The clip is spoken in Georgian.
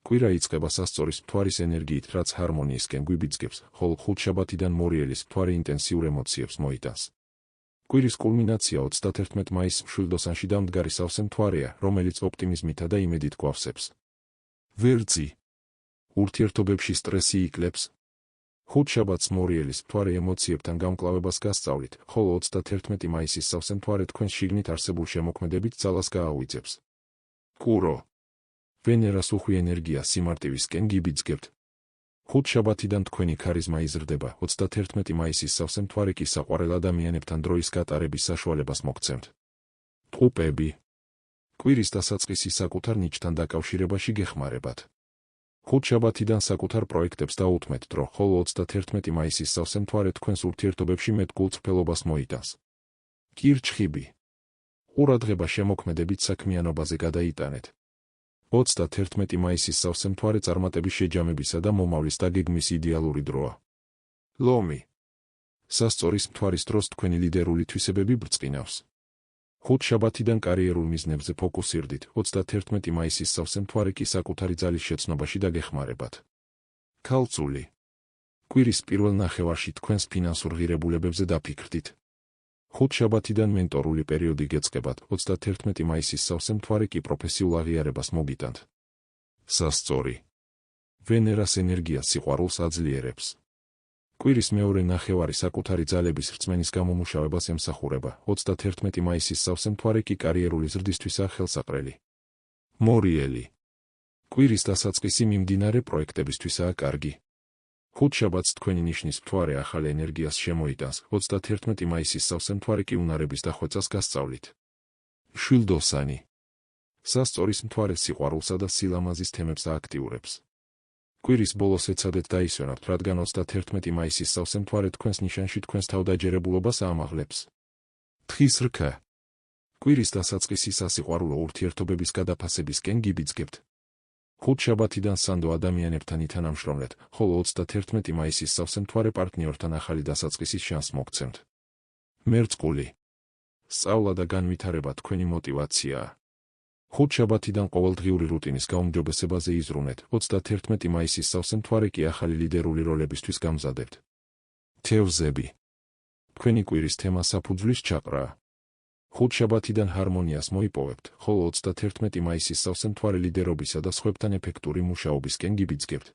კვირა იწყება სასწორის მთვარის ენერგიით, რაც ჰარმონიისკენ გვიბიძგებს, ხოლო ხუთშაბათიდან მორიელის მთვარე ინტენსიურ ემოციებს მოიტანს. კვირის კულმინაცია 31 მაისს მშვილდოსანში დამდგარი სავსე მთვარეა, რომელიც ოპტიმიზმითა და იმედით გვავსებს. ვერძი. ურთიერთობებში სტრესი იკლებს. ხუთშაბათს მორიელის მთვარე ემოციებთან გამკლავებას გასწავლით, ხოლო 31 მაისის სავსე მთვარე თქვენს შიგნით არსებულ შემოქმედებით ძალას გააღვიძებს. კურო. ვენერას უხვი ენერგია სიმარტივისკენ გიბიძგებთ. ხუთშაბათიდან თქვენი ქარიზმა იზრდება, 31 მაისის სავსე მთვარე კი საყვარელ ადამიანებთან დროის გატარების საშუალებას მოგცემთ. ტყუპები. კვირის დასაწყისი საკუთარ ნიჭთან დაკავშირებაში გეხმარებათ. ხუთშაბათიდან საკუთარ პროექტებს დაუთმეთ დრო, ხოლო 31 მაისის სავსე მთვარე თქვენს ურთიერთობებში მეტ გულწრფელობას მოიტანს. კირჩხიბი. ყურადღება შემოქმედებით საქმიანობაზე გადაიტანეთ. 31 მაისის სავსე მთვარე წარმატების შეჯამებისა და მომავლის დაგეგმვის იდეალური დროა. ლომი. სასწორის მთვარის დროს თქვენი ლიდერული თვისებები ბრწყინავს. ხუთშაბათიდან კარიერულ მიზნებზე ფოკუსირდით, 31 მაისის სავსე მთვარე კი საკუთარი ძალის შეცნობაში დაგეხმარებათ. ქალწული. კვირის პირველ ნახევარში თქვენს ფინანსურ ღირებულებებზე დაფიქრდით. ხუთშაბათიდან მენტორული პერიოდი გეწყებათ, 31 მაისის სავსე მთვარე კი პროფესიულ აღიარებას მოგიტანთ. სასწორი. ვენერას ენერგია სიყვარულს აძლიერებს. კვირის მეორე ნახევარი საკუთარი ძალების რწმენის გამომუშავებას ემსახურება, 31 მაისის სავსე მთვარე კი კარიერული ზრდისთვისაა ხელსაყრელი. მორიელი. კვირის დასაწყისი მიმდინარე პროექტებისთვისაა კარგი. ხუთშაბათს თქვენი ნიშნის მთვარე ახალ ენერგიას შემოიტანს, 31 მაისის სავსე მთვარე კი უნარების დახვეწას გასწავლით. მშვილდოსანი. სასწორის მთვარე სიყვარულსა და სილამაზის თემებს ააქტიურებს. კვირის ბოლოს ეცადეთ დაისვენოთ, რადგან 31 მაისის სავსე მთვარე თქვენს ნიშანში თქვენს თავდაჯერებულობას აამაღლებს. თხის რქა. კვირის დასაწყისი სასიყვარულო ურთიერთობების გადაფასებისკენ გიბიძგებთ. ხუთშაბათიდან სანდო ადამიანებთან ითანამშრომლეთ, ხოლო 31 მაისის სავსე მთვარე პარტნიორთან ახალი დასაწყისის შანსს მოგცემთ. მერწყული. სწავლა და განვითარება თქვენი მოტივაციაა. ხუთშაბათიდან ყოველდღიური რუტინის გაუმჯობესებაზე იზრუნეთ, 31 მაისის სავსე მთვარე კი ახალი ლიდერული როლებისთვის გამზადებთ. თევზები. თქვენი კვირის თემა საფუძვლის ჩაყრაა. ხუთშაბათიდან ჰარმონიას მოიპოვებთ, ხოლო 31 მაისის სავსე მთვარე ლიდერობისა და სხვებთან ეფექტური მუშაობისკენ გიბიძგებთ.